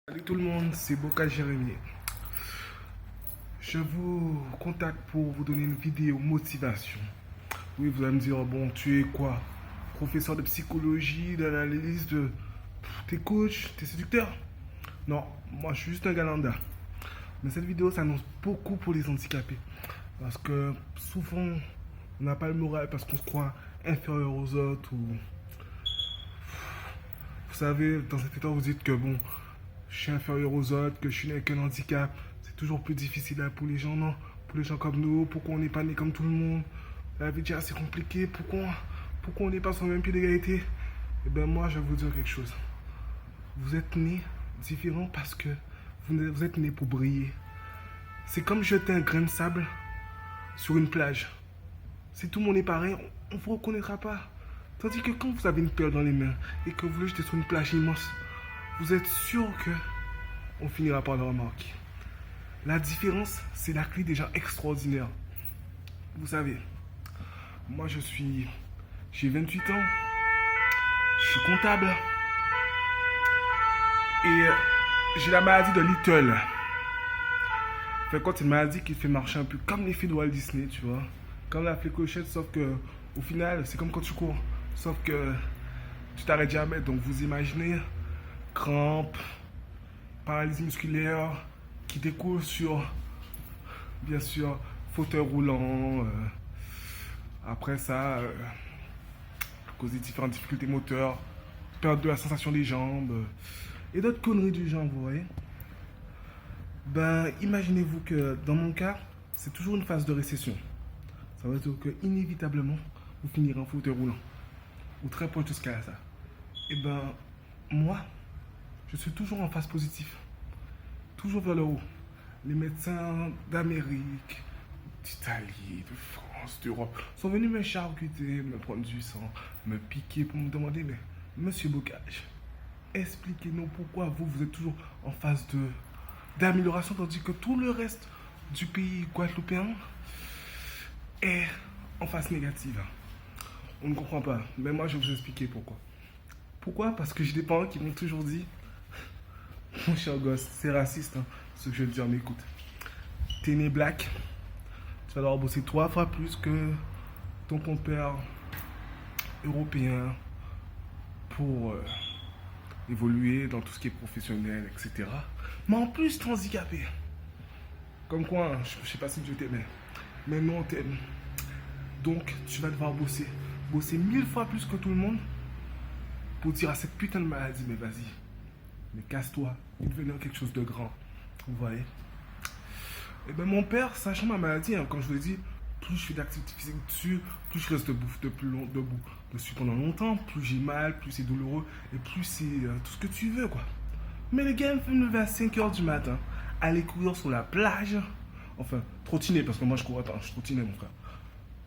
Salut tout le monde, c'est Boca Jérémy. Je vous contacte pour vous donner une vidéo motivation. Oui, vous allez me dire, bon, tu es quoi? Professeur de psychologie, d'analyse, t'es coach, t'es séducteur? Non, moi je suis juste un gars lambda. Mais cette vidéo s'annonce beaucoup pour les handicapés. Parce que souvent, on n'a pas le moral parce qu'on se croit inférieur aux autres. Ou vous savez, dans cet état, vous dites que bon, je suis inférieur aux autres, que je suis né avec un handicap. C'est toujours plus difficile hein, pour les gens, non? Pour les gens comme nous, pourquoi on n'est pas né comme tout le monde? La vie est déjà assez compliquée, pourquoi on n'est pas sur le même pied d'égalité? Eh bien moi, je vais vous dire quelque chose. Vous êtes né différent parce que vous êtes né pour briller. C'est comme jeter un grain de sable sur une plage. Si tout le monde est pareil, on ne vous reconnaîtra pas. Tandis que quand vous avez une perle dans les mains et que vous le jetez sur une plage immense, vous êtes sûr que on finira par le remarquer. La différence, c'est la clé des gens extraordinaires. Vous savez, moi j'ai 28 ans, je suis comptable et j'ai la maladie de Little. Fait quoi, c'est une maladie qui fait marcher un peu comme les films de Walt Disney, tu vois. Comme la flécochette, sauf que au final, c'est comme quand tu cours. Sauf que tu t'arrêtes jamais. Donc vous imaginez, crampes, paralysie musculaire, qui découle sur, bien sûr, fauteuil roulant. Après ça, à cause des différentes difficultés moteurs, perte de la sensation des jambes et d'autres conneries du genre, vous voyez. Ben, imaginez-vous que dans mon cas, c'est toujours une phase de récession. Ça veut dire que inévitablement, vous finirez en fauteuil roulant. Ou très proche de ce cas-là. Et ben, moi, je suis toujours en phase positive. Toujours vers le haut. Les médecins d'Amérique, d'Italie, de France, d'Europe sont venus me charcuter, me prendre du sang, me piquer pour me demander, mais monsieur Bocage, expliquez-nous pourquoi vous êtes toujours en phase d'amélioration tandis que tout le reste du pays guadeloupéen est en phase négative. On ne comprend pas, mais moi je vais vous expliquer pourquoi. Pourquoi? Parce que j'ai des parents qui m'ont toujours dit, mon cher gosse, c'est raciste hein, ce que je veux te dire, mais écoute, t'es né black, tu vas devoir bosser 3 fois plus que ton compère européen pour évoluer dans tout ce qui est professionnel, etc. Mais en plus, t'es handicapé. Comme quoi, hein, je sais pas si Dieu t'aimait, mais non, on t'aime. Donc, tu vas devoir bosser. Bosser 1000 fois plus que tout le monde pour dire à cette putain de maladie, mais vas-y, mais casse-toi, il devenir quelque chose de grand. Vous voyez? Et ben mon père, sachant ma maladie, hein, comme je vous l'ai dit, plus je fais d'activité physique dessus, plus je reste debout dessus pendant longtemps, plus j'ai mal, plus c'est douloureux, et plus c'est tout ce que tu veux, quoi. Mais le gars me fait me lever à 5 h du matin, aller courir sur la plage, enfin, trottiner, parce que moi je cours, attends, je trottinais mon frère.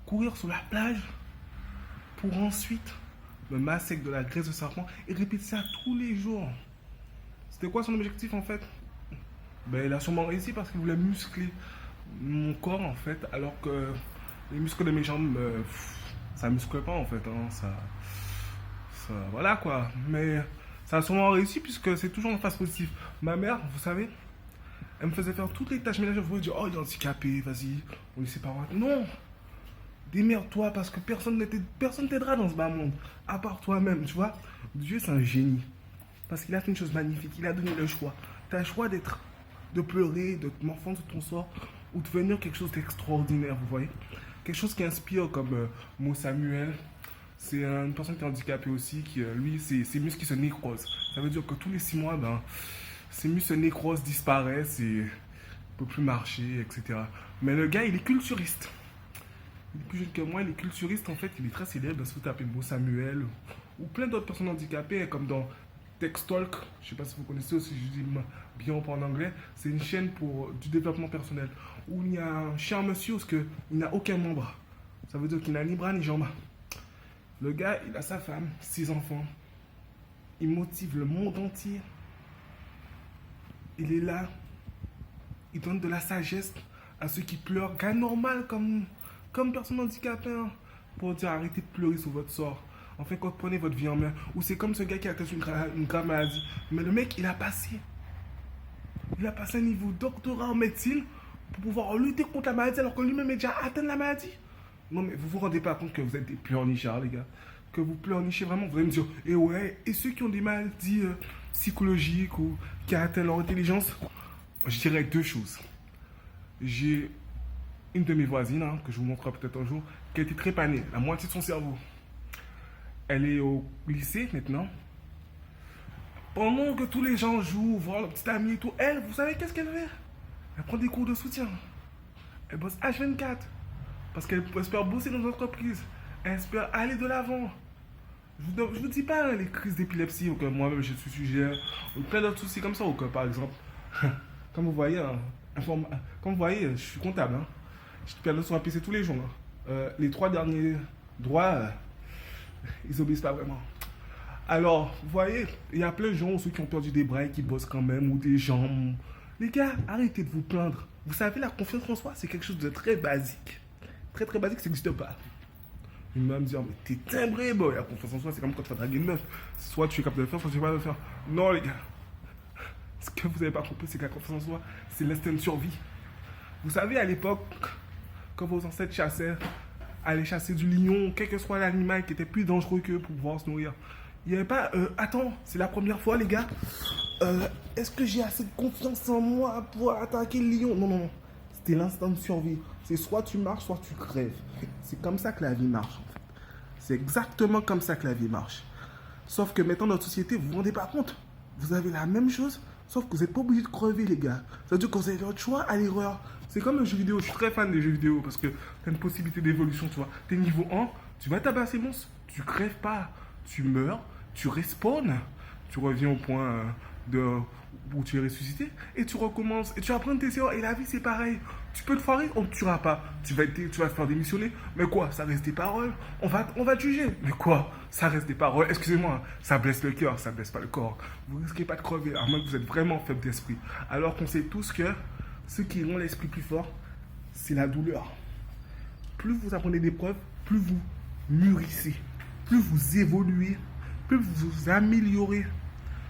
Courir sur la plage, pour ensuite me masser avec de la graisse de serpent et répéter ça tous les jours. C'était quoi son objectif en fait? Ben, il a sûrement réussi parce qu'il voulait muscler mon corps en fait, alors que les muscles de mes jambes, ça muscle pas en fait. Hein, voilà quoi. Mais ça a sûrement réussi puisque c'est toujours en phase positive. Ma mère, vous savez, elle me faisait faire toutes les tâches ménagères. Vous pouvez dire, oh il est handicapé, vas-y, on lui sépare. Non! Démerde-toi parce que personne t'aidera dans ce bas monde, à part toi-même, tu vois. Dieu, c'est un génie. Parce qu'il a fait une chose magnifique, il a donné le choix. Tu as le choix de pleurer, de te morfondre sur ton sort, ou de devenir quelque chose d'extraordinaire, vous voyez. Quelque chose qui inspire, comme Mo Samuel. C'est une personne qui est handicapée aussi, qui, lui, ses muscles qui se nécrosent. Ça veut dire que tous les 6 mois, ben, ses muscles se nécrosent, disparaissent, et il ne peut plus marcher, etc. Mais le gars, il est culturiste. Il est plus jeune que moi, il est culturiste en fait, il est très célèbre. Si vous tapez Mo Samuel ou plein d'autres personnes handicapées, comme dans Textalk, je ne sais pas si vous connaissez aussi, je dis bien en anglais, c'est une chaîne pour du développement personnel où il y a un cher monsieur parce qu'il n'a aucun membre. Ça veut dire qu'il n'a ni bras ni jambes. Le gars, il a sa femme, 6 enfants. Il motive le monde entier. Il est là. Il donne de la sagesse à ceux qui pleurent, gars normal comme personne handicapée, hein, pour dire arrêtez de pleurer sur votre sort. En fait, quand prenez votre vie en main. Ou c'est comme ce gars qui a une grave maladie. Mais le mec, il a passé Il a passé un niveau doctorat en médecine pour pouvoir lutter contre la maladie alors que lui-même est déjà atteint de la maladie. Non mais vous vous rendez pas compte que vous êtes des pleurnichards les gars. Que vous pleurnichez vraiment, vous allez me dire, et ouais, et ceux qui ont des maladies psychologiques ou qui atteignent leur intelligence, je dirais deux choses. J'ai une de mes voisines, hein, que je vous montrerai peut-être un jour, qui a été trépanée, la moitié de son cerveau. Elle est au lycée maintenant. Pendant que tous les gens jouent, voir leur petit ami et tout, elle, vous savez qu'est-ce qu'elle fait? Elle prend des cours de soutien. Elle bosse H24. Parce qu'elle espère bosser dans l'entreprise. Elle espère aller de l'avant. Je vous dis pas hein, les crises d'épilepsie, ou que moi-même je suis sujet, ou plein d'autres soucis comme ça, ou que par exemple, comme vous voyez, comme vous voyez, je suis comptable. Hein. Je perds le son à PC tous les jours. Hein. Les 3 derniers droits, ils obéissent pas vraiment. Alors, vous voyez, il y a plein de gens, ceux qui ont perdu des bras et qui bossent quand même, ou des jambes. Les gars, arrêtez de vous plaindre. Vous savez, la confiance en soi, c'est quelque chose de très basique. Très très basique, ça n'existe pas. Il va me dire, mais t'es timbré, boy. La confiance en soi, c'est comme quand tu vas draguer une meuf. Soit tu es capable de le faire, soit tu ne vas pas le faire. Non, les gars. Ce que vous n'avez pas compris, c'est que la confiance en soi, c'est l'instinct de survie. Vous savez, à l'époque, quand vos ancêtres chassaient, allaient chasser du lion, quel que soit l'animal qui était plus dangereux qu'eux pour pouvoir se nourrir, il n'y avait pas, attends, c'est la première fois, les gars. Est-ce que j'ai assez de confiance en moi pour attaquer le lion? Non, non, non. C'était l'instinct de survie. C'est soit tu marches, soit tu crèves. C'est comme ça que la vie marche, en fait. C'est exactement comme ça que la vie marche. Sauf que maintenant, notre société, vous vous rendez pas compte. Vous avez la même chose, sauf que vous n'êtes pas obligé de crever, les gars. Ça veut dire que vous avez votre choix à l'erreur. C'est comme un jeu vidéo. Je suis très fan des jeux vidéo parce que tu as une possibilité d'évolution, tu vois. Tu es niveau 1, tu vas tabasser monstre. Tu crèves pas. Tu meurs, tu respawns. Tu reviens au point où tu es ressuscité et tu recommences et tu apprends tes erreurs. Et la vie, c'est pareil. Tu peux te foirer, on ne te tuera pas. Tu vas te faire démissionner. Mais quoi? Ça reste des paroles. On va te juger. Mais quoi? Ça reste des paroles. Excusez-moi, ça blesse le cœur, ça blesse pas le corps. Vous risquez pas de crever, à moins que vous êtes vraiment faible d'esprit. Alors qu'on sait tous que ce qui rend l'esprit plus fort, c'est la douleur. Plus vous apprenez des preuves, plus vous mûrissez, plus vous évoluez, plus vous vous améliorez.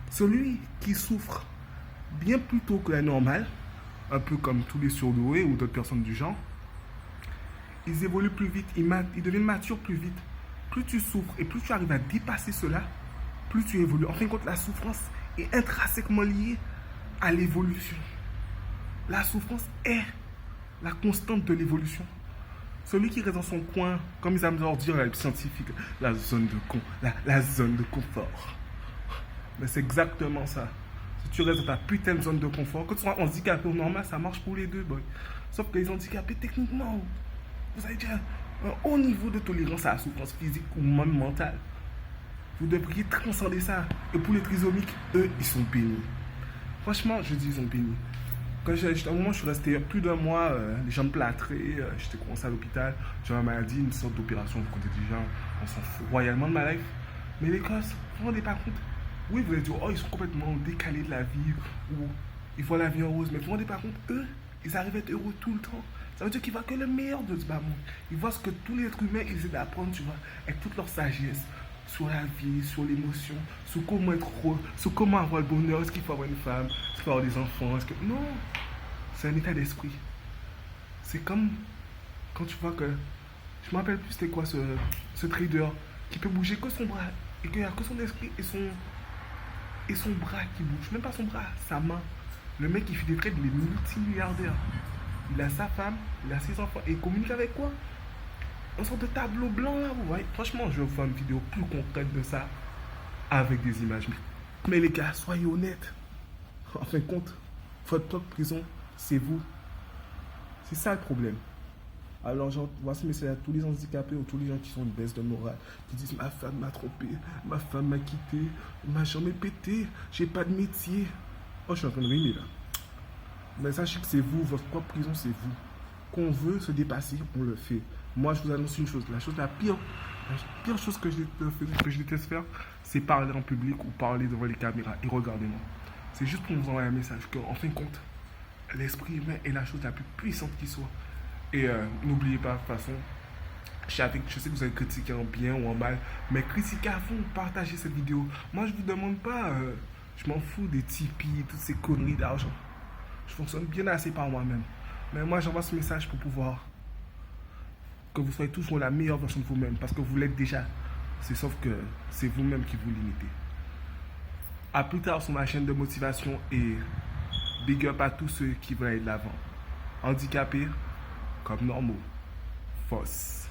Celui qui souffre bien plus tôt que la normale, un peu comme tous les surdoués ou d'autres personnes du genre, ils évoluent plus vite, ils deviennent matures plus vite. Plus tu souffres et plus tu arrives à dépasser cela, plus tu évolues. En fin de compte, la souffrance est intrinsèquement liée à l'évolution. La souffrance est la constante de l'évolution. Celui qui reste dans son coin, comme ils aiment dire les scientifiques, la zone de confort. Mais c'est exactement ça. Si tu restes dans ta putain de zone de confort, que tu sois handicapé ou normal, ça marche pour les deux, boy. Sauf que les handicapés, techniquement, vous avez déjà un haut niveau de tolérance à la souffrance physique ou même mentale. Vous devriez transcender ça. Et pour les trisomiques, eux, ils sont bénis. Franchement, je dis ils sont bénis. Quand à un moment, je suis resté plus d'un mois, les jambes plâtrées, j'étais commencé à l'hôpital, j'avais une maladie, une sorte d'opération, vous comptez déjà, on s'en fout royalement de ma life. Mais les gosses, vous vous rendez pas compte? Oui, vous allez dire, oh, ils sont complètement décalés de la vie, ou ils voient la vie en rose, mais vous vous rendez pas compte, eux, ils arrivent à être heureux tout le temps. Ça veut dire qu'ils voient que le meilleur de ce bas monde. Ils voient ce que tous les êtres humains, ils essaient d'apprendre, tu vois, avec toute leur sagesse, sur la vie, sur l'émotion, sur comment être heureux, sur comment avoir le bonheur, est-ce qu'il faut avoir une femme, est-ce qu'il faut avoir des enfants, est-ce que... Non, c'est un état d'esprit. C'est comme quand tu vois que... Je me rappelle plus c'était quoi ce trader qui peut bouger que son bras et qu'il n'y a que son esprit et son bras qui bouge. Même pas son bras, sa main. Le mec qui fait des trades, il est multimilliardaire. Il a sa femme, il a ses enfants et il communique avec quoi? Une sorte de tableau blanc là, vous voyez. Franchement, je vais vous faire une vidéo plus concrète de ça avec des images. Mais les gars, soyez honnêtes. En fin de compte, votre propre prison, c'est vous. C'est ça le problème. Alors, voici mes messages à tous les handicapés ou tous les gens qui sont une baisse de morale, qui disent ma femme m'a trompé, ma femme m'a quitté, ma jambe est pétée, j'ai pas de métier. Oh, je suis en train de rimer là. Mais sachez que c'est vous, votre propre prison, c'est vous. Qu'on veut se dépasser, on le fait. Moi, je vous annonce une chose. La pire chose que je déteste faire, c'est parler en public ou parler devant les caméras. Et regardez-moi. C'est juste pour vous envoyer un message qu'en fin de compte, l'esprit humain est la chose la plus puissante qui soit. Et n'oubliez pas, de toute façon, je sais que vous allez critiquer en bien ou en mal, mais critiquez à fond, partagez cette vidéo. Moi, je vous demande pas, je m'en fous des Tipeee, toutes ces conneries d'argent. Je fonctionne bien assez par moi-même. Mais moi, j'envoie ce message pour pouvoir que vous soyez toujours la meilleure version de vous-même. Parce que vous l'êtes déjà. C'est sauf que c'est vous-même qui vous limitez. À plus tard sur ma chaîne de motivation et big up à tous ceux qui veulent aller de l'avant. Handicapés comme normaux. Force.